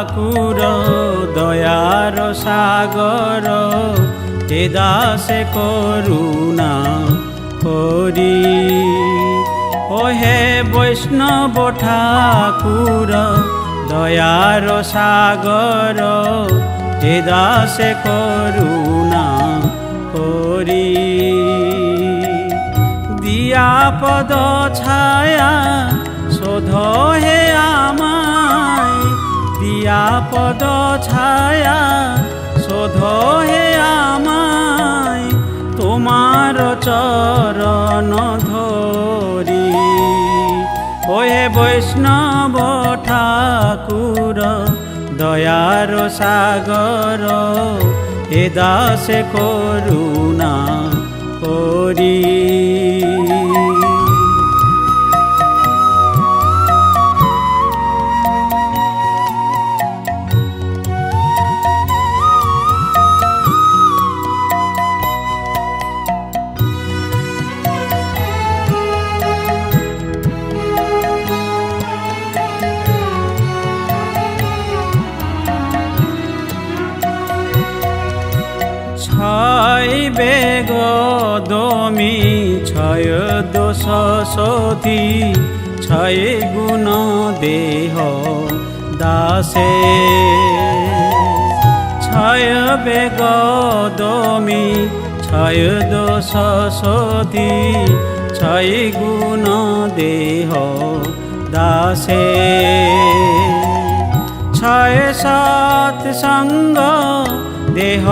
ঠাকুর দয়ার সাগর হে দাসে করুণা করি। ও হে বৈষ্ণব ঠাকুর দয়ার সাগর হে দাসে করুণা করি। দিয়া পদ ছায়া শোধ হে আমায়, দিয়া পদ ছায়া শোধ হে আমায়, তোমার চরণ ধরি। ও হে বৈষ্ণব ঠাকুর দয়ার সাগর হে দাসে করুণা করি। ছয় বেগ দমি ছয় দোষ সতী ছয় গুণ দেহ দাসে। ছয় বেগ দমি ছয় দোষ সতী ছয় গুণ দেহ দাসে। ছয় সৎ সঙ্গ দেহ